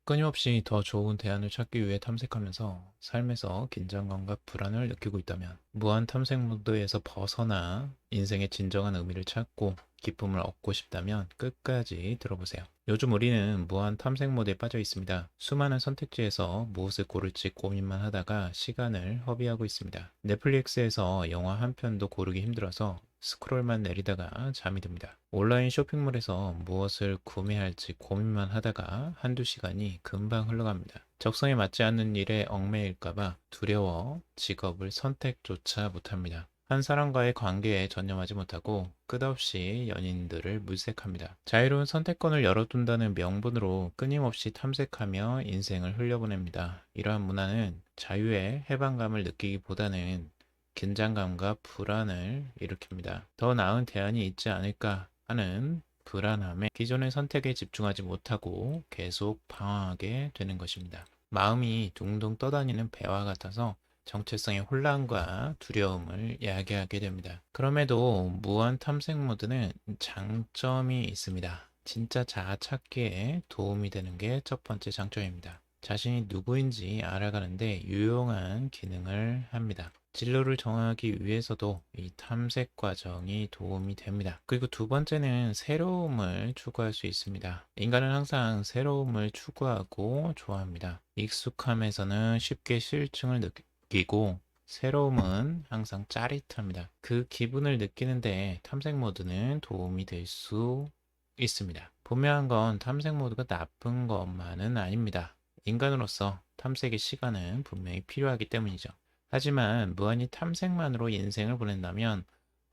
끊임없이 더 좋은 대안을 찾기 위해 탐색하면서 삶에서 긴장감과 불안을 느끼고 있다면 무한 탐색 모드에서 벗어나 인생의 진정한 의미를 찾고 기쁨을 얻고 싶다면 끝까지 들어보세요. 요즘 우리는 무한 탐색 모드에 빠져 있습니다. 수많은 선택지에서 무엇을 고를지 고민만 하다가 시간을 허비하고 있습니다. 넷플릭스에서 영화 한 편도 고르기 힘들어서 스크롤만 내리다가 잠이 듭니다. 온라인 쇼핑몰에서 무엇을 구매할지 고민만 하다가 한두 시간이 금방 흘러갑니다. 적성에 맞지 않는 일에 얽매일까봐 두려워 직업을 선택조차 못합니다. 한 사람과의 관계에 전념하지 못하고 끝없이 연인들을 물색합니다. 자유로운 선택권을 열어둔다는 명분으로 끊임없이 탐색하며 인생을 흘려보냅니다. 이러한 문화는 자유의 해방감을 느끼기보다는 긴장감과 불안을 일으킵니다. 더 나은 대안이 있지 않을까 하는 불안함에 기존의 선택에 집중하지 못하고 계속 방황하게 되는 것입니다. 마음이 둥둥 떠다니는 배와 같아서 정체성의 혼란과 두려움을 야기하게 됩니다. 그럼에도 무한 탐색 모드는 장점이 있습니다. 진짜 자아 찾기에 도움이 되는 게 첫 번째 장점입니다. 자신이 누구인지 알아가는데 유용한 기능을 합니다. 진로를 정하기 위해서도 이 탐색 과정이 도움이 됩니다. 그리고 두 번째는 새로움을 추구할 수 있습니다. 인간은 항상 새로움을 추구하고 좋아합니다. 익숙함에서는 쉽게 실증을 느끼고 새로움은 항상 짜릿합니다. 그 기분을 느끼는데 탐색 모드는 도움이 될 수 있습니다. 분명한 건 탐색 모드가 나쁜 것만은 아닙니다. 인간으로서 탐색의 시간은 분명히 필요하기 때문이죠. 하지만 무한히 탐색만으로 인생을 보낸다면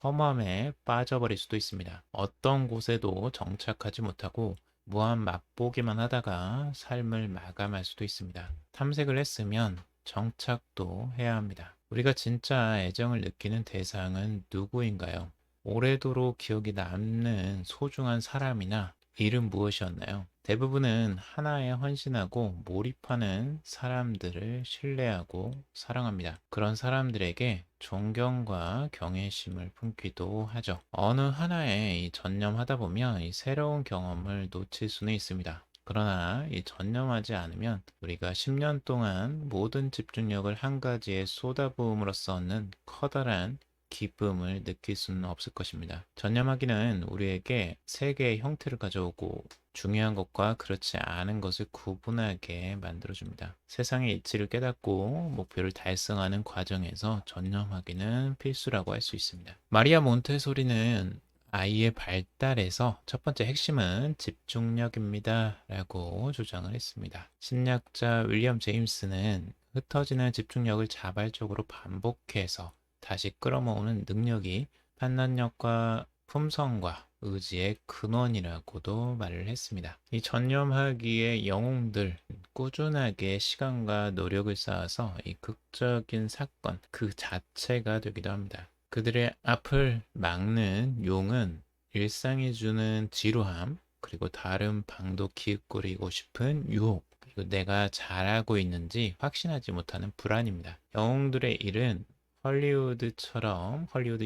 허무함에 빠져버릴 수도 있습니다. 어떤 곳에도 정착하지 못하고 무한 맛보기만 하다가 삶을 마감할 수도 있습니다. 탐색을 했으면 정착도 해야 합니다. 우리가 진짜 애정을 느끼는 대상은 누구인가요? 오래도록 기억이 남는 소중한 사람이나 일은 무엇이었나요? 대부분은 하나에 헌신하고 몰입하는 사람들을 신뢰하고 사랑합니다. 그런 사람들에게 존경과 경외심을 품기도 하죠. 어느 하나에 전념하다 보면 이 새로운 경험을 놓칠 수는 있습니다. 그러나 이 전념하지 않으면 우리가 10년 동안 모든 집중력을 한 가지에 쏟아부음으로써 얻는 커다란 기쁨을 느낄 수는 없을 것입니다. 전념하기는 우리에게 세 개의 형태를 가져오고 중요한 것과 그렇지 않은 것을 구분하게 만들어줍니다. 세상의 이치를 깨닫고 목표를 달성하는 과정에서 전념하기는 필수라고 할 수 있습니다. 마리아 몬테소리는 아이의 발달에서 첫 번째 핵심은 집중력입니다. 라고 주장을 했습니다. 심리학자 윌리엄 제임스는 흩어지는 집중력을 자발적으로 반복해서 다시 끌어모으는 능력이 판단력과 품성과 의지의 근원이라고도 말을 했습니다. 이 전념하기의 영웅들, 꾸준하게 시간과 노력을 쌓아서 이 극적인 사건 그 자체가 되기도 합니다. 그들의 앞을 막는 용은 일상이 주는 지루함, 그리고 다른 방도 기웃거리고 싶은 유혹, 그리고 내가 잘하고 있는지 확신하지 못하는 불안입니다. 영웅들의 일은 헐리우드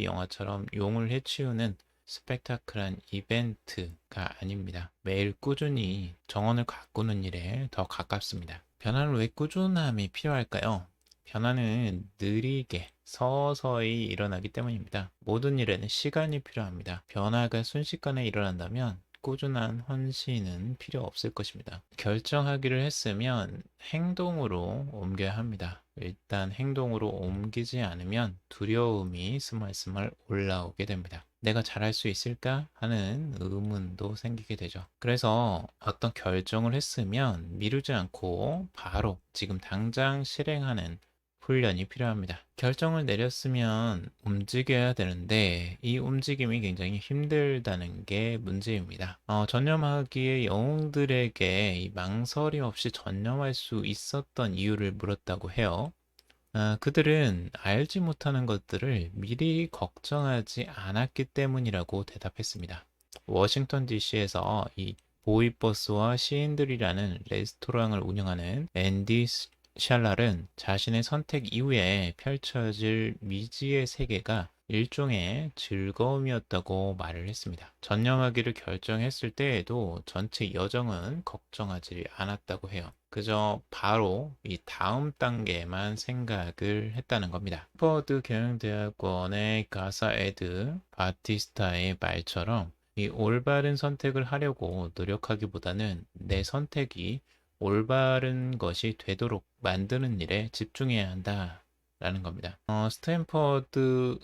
영화처럼 용을 해치우는 스펙타클한 이벤트가 아닙니다. 매일 꾸준히 정원을 가꾸는 일에 더 가깝습니다. 변화는 왜 꾸준함이 필요할까요? 변화는 느리게 서서히 일어나기 때문입니다. 모든 일에는 시간이 필요합니다. 변화가 순식간에 일어난다면 꾸준한 헌신은 필요 없을 것입니다. 결정하기를 했으면 행동으로 옮겨야 합니다. 일단 행동으로 옮기지 않으면 두려움이 스멀스멀 올라오게 됩니다. 내가 잘할 수 있을까 하는 의문도 생기게 되죠. 그래서 어떤 결정을 했으면 미루지 않고 바로 지금 당장 실행하는 훈련이 필요합니다. 결정을 내렸으면 움직여야 되는데 이 움직임이 굉장히 힘들다는 게 문제입니다. 전념하기에 영웅들에게 이 망설임 없이 전념할 수 있었던 이유를 물었다고 해요. 그들은 알지 못하는 것들을 미리 걱정하지 않았기 때문이라고 대답했습니다. 워싱턴 DC에서 이 보이버스와 시인들이라는 레스토랑을 운영하는 앤디 샬랄은 자신의 선택 이후에 펼쳐질 미지의 세계가 일종의 즐거움이었다고 말을 했습니다. 전념하기를 결정했을 때에도 전체 여정은 걱정하지 않았다고 해요. 그저 바로 이 다음 단계만 생각을 했다는 겁니다. 스탠퍼드 경영대학원의 가사 에드 바티스타의 말처럼 이 올바른 선택을 하려고 노력하기보다는 내 선택이 올바른 것이 되도록 만드는 일에 집중해야 한다라는 겁니다. 스탠퍼드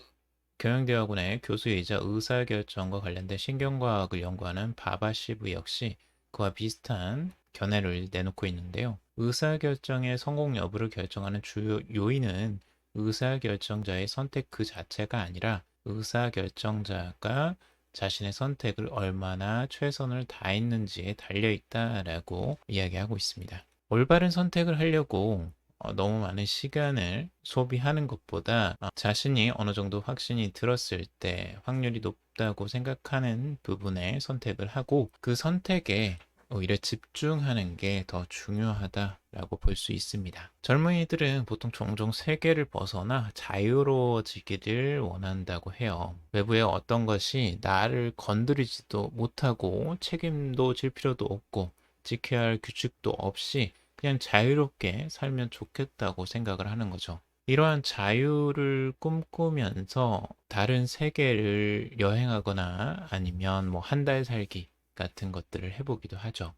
경영대학원의 교수이자 의사결정과 관련된 신경과학을 연구하는 바바시브 역시 그와 비슷한 견해를 내놓고 있는데요. 의사결정의 성공 여부를 결정하는 주요 요인은 의사결정자의 선택 그 자체가 아니라 의사결정자가 자신의 선택을 얼마나 최선을 다했는지에 달려 있다라고 이야기하고 있습니다. 올바른 선택을 하려고 너무 많은 시간을 소비하는 것보다 자신이 어느 정도 확신이 들었을 때 확률이 높다고 생각하는 부분에 선택을 하고 그 선택에 오히려 집중하는 게 더 중요하다라고 볼 수 있습니다. 젊은이들은 보통 종종 세계를 벗어나 자유로워지기를 원한다고 해요. 외부의 어떤 것이 나를 건드리지도 못하고 책임도 질 필요도 없고 지켜야 할 규칙도 없이 그냥 자유롭게 살면 좋겠다고 생각을 하는 거죠. 이러한 자유를 꿈꾸면서 다른 세계를 여행하거나 아니면 뭐 한 달 살기 같은 것들을 해보기도 하죠.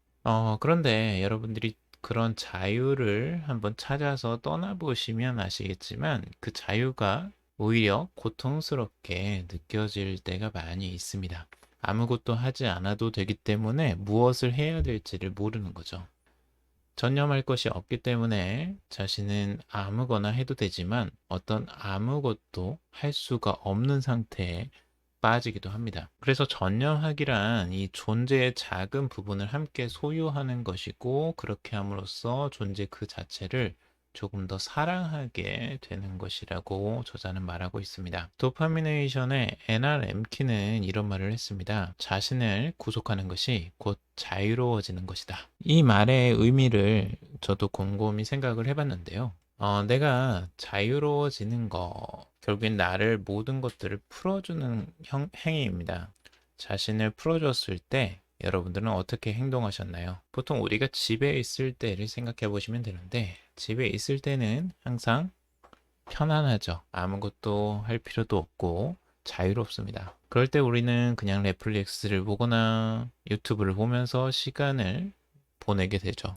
그런데 여러분들이 그런 자유를 한번 찾아서 떠나보시면 아시겠지만 그 자유가 오히려 고통스럽게 느껴질 때가 많이 있습니다. 아무것도 하지 않아도 되기 때문에 무엇을 해야 될지를 모르는 거죠. 전념할 것이 없기 때문에 자신은 아무거나 해도 되지만 어떤 아무것도 할 수가 없는 상태에 빠지기도 합니다. 그래서 전념하기란 이 존재의 작은 부분을 함께 소유하는 것이고 그렇게 함으로써 존재 그 자체를 조금 더 사랑하게 되는 것이라고 저자는 말하고 있습니다. 도파미네이션의 애나 램키는 이런 말을 했습니다. 자신을 구속하는 것이 곧 자유로워지는 것이다. 이 말의 의미를 저도 곰곰이 생각을 해봤는데요. 내가 자유로워지는 거, 결국엔 나를 모든 것들을 풀어주는 행위입니다. 자신을 풀어줬을 때 여러분들은 어떻게 행동하셨나요? 보통 우리가 집에 있을 때를 생각해 보시면 되는데, 집에 있을 때는 항상 편안하죠. 아무것도 할 필요도 없고 자유롭습니다. 그럴 때 우리는 그냥 넷플릭스를 보거나 유튜브를 보면서 시간을 보내게 되죠.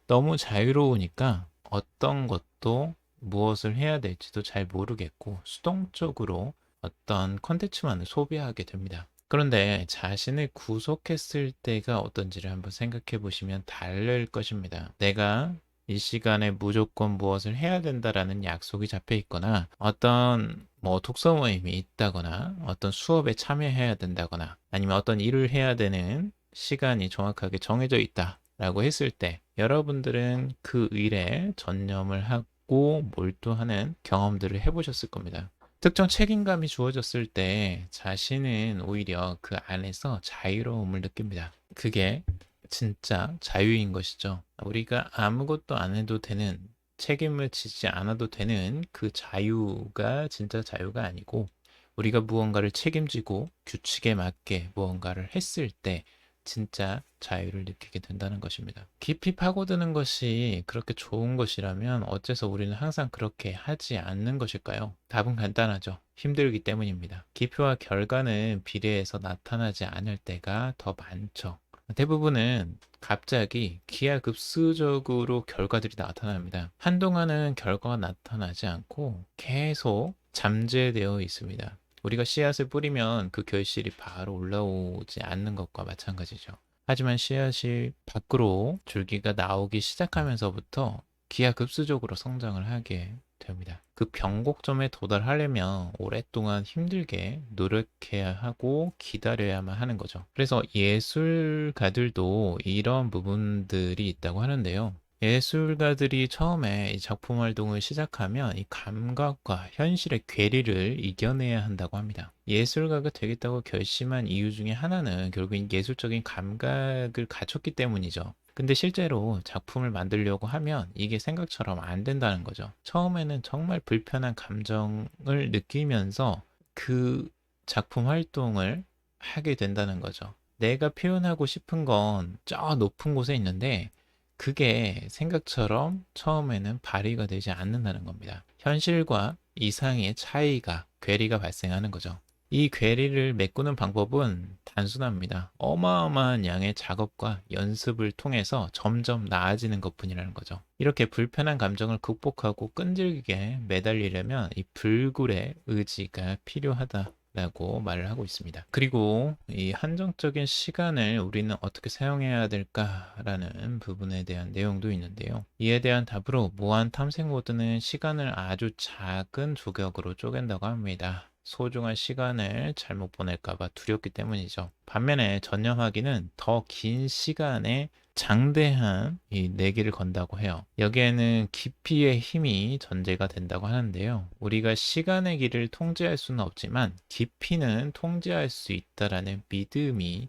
너무 자유로우니까 어떤 것도 무엇을 해야 될지도 잘 모르겠고 수동적으로 어떤 컨텐츠만을 소비하게 됩니다. 그런데 자신을 구속했을 때가 어떤지를 한번 생각해 보시면 다를 것입니다. 내가 이 시간에 무조건 무엇을 해야 된다라는 약속이 잡혀 있거나 어떤 독서 모임이 있다거나 어떤 수업에 참여해야 된다거나 아니면 어떤 일을 해야 되는 시간이 정확하게 정해져 있다라고 했을 때 여러분들은 그 일에 전념을 하고 몰두하는 경험들을 해보셨을 겁니다. 특정 책임감이 주어졌을 때 자신은 오히려 그 안에서 자유로움을 느낍니다. 그게 진짜 자유인 것이죠. 우리가 아무것도 안 해도 되는, 책임을 지지 않아도 되는 그 자유가 진짜 자유가 아니고 우리가 무언가를 책임지고 규칙에 맞게 무언가를 했을 때 진짜 자유를 느끼게 된다는 것입니다. 깊이 파고드는 것이 그렇게 좋은 것이라면 어째서 우리는 항상 그렇게 하지 않는 것일까요? 답은 간단하죠. 힘들기 때문입니다. 기표와 결과는 비례해서 나타나지 않을 때가 더 많죠. 대부분은 갑자기 기하급수적으로 결과들이 나타납니다. 한동안은 결과가 나타나지 않고 계속 잠재되어 있습니다. 우리가 씨앗을 뿌리면 그 결실이 바로 올라오지 않는 것과 마찬가지죠. 하지만 씨앗이 밖으로 줄기가 나오기 시작하면서부터 기하급수적으로 성장을 하게 됩니다. 그 변곡점에 도달하려면 오랫동안 힘들게 노력해야 하고 기다려야만 하는 거죠. 그래서 예술가들도 이런 부분들이 있다고 하는데요. 예술가들이 처음에 이 작품 활동을 시작하면 이 감각과 현실의 괴리를 이겨내야 한다고 합니다. 예술가가 되겠다고 결심한 이유 중에 하나는 결국엔 예술적인 감각을 갖췄기 때문이죠. 근데 실제로 작품을 만들려고 하면 이게 생각처럼 안 된다는 거죠. 처음에는 정말 불편한 감정을 느끼면서 그 작품 활동을 하게 된다는 거죠. 내가 표현하고 싶은 건 저 높은 곳에 있는데 그게 생각처럼 처음에는 발휘가 되지 않는다는 겁니다. 현실과 이상의 차이가, 괴리가 발생하는 거죠. 이 괴리를 메꾸는 방법은 단순합니다. 어마어마한 양의 작업과 연습을 통해서 점점 나아지는 것뿐이라는 거죠. 이렇게 불편한 감정을 극복하고 끈질기게 매달리려면 이 불굴의 의지가 필요하다. 라고 말을 하고 있습니다. 그리고 이 한정적인 시간을 우리는 어떻게 사용해야 될까라는 부분에 대한 내용도 있는데요. 이에 대한 답으로 무한 탐색 모드는 시간을 아주 작은 조각으로 쪼갠다고 합니다. 소중한 시간을 잘못 보낼까봐 두렵기 때문이죠. 반면에 전념하기는 더 긴 시간에 장대한 이 내기를 건다고 해요. 여기에는 깊이의 힘이 전제가 된다고 하는데요. 우리가 시간의 길을 통제할 수는 없지만 깊이는 통제할 수 있다라는 믿음이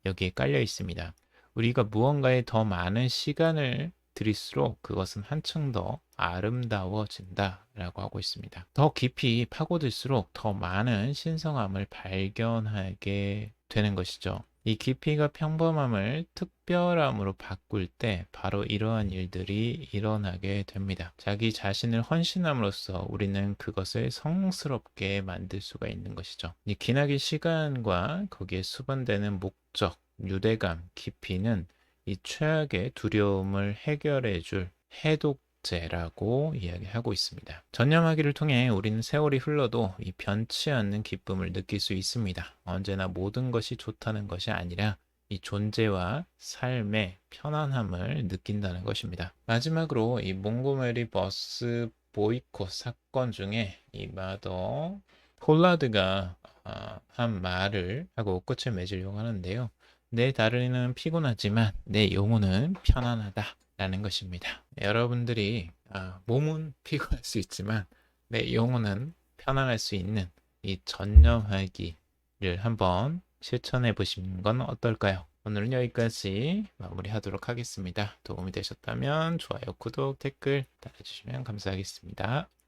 여기에 깔려 있습니다. 우리가 무언가에 더 많은 시간을 들일수록 그것은 한층 더 아름다워진다라고 하고 있습니다. 더 깊이 파고들수록 더 많은 신성함을 발견하게 되는 것이죠. 이 깊이가 평범함을 특별함으로 바꿀 때 바로 이러한 일들이 일어나게 됩니다. 자기 자신을 헌신함으로써 우리는 그것을 성스럽게 만들 수가 있는 것이죠. 이 기나긴 시간과 거기에 수반되는 목적, 유대감, 깊이는 이 최악의 두려움을 해결해 줄 해독제라고 이야기하고 있습니다. 전념하기를 통해 우리는 세월이 흘러도 이 변치 않는 기쁨을 느낄 수 있습니다. 언제나 모든 것이 좋다는 것이 아니라 이 존재와 삶의 편안함을 느낀다는 것입니다. 마지막으로 이 몽고메리 버스 보이콧 사건 중에 이 마더 폴라드가 한 말을 하고 끝을 맺으려고 하는데요. 내 다리는 피곤하지만 내 영혼은 편안하다 라는 것입니다. 여러분들이 몸은 피곤할 수 있지만 내 영혼은 편안할 수 있는 이 전념하기를 한번 실천해 보시는 건 어떨까요? 오늘은 여기까지 마무리하도록 하겠습니다. 도움이 되셨다면 좋아요, 구독, 댓글 달아주시면 감사하겠습니다.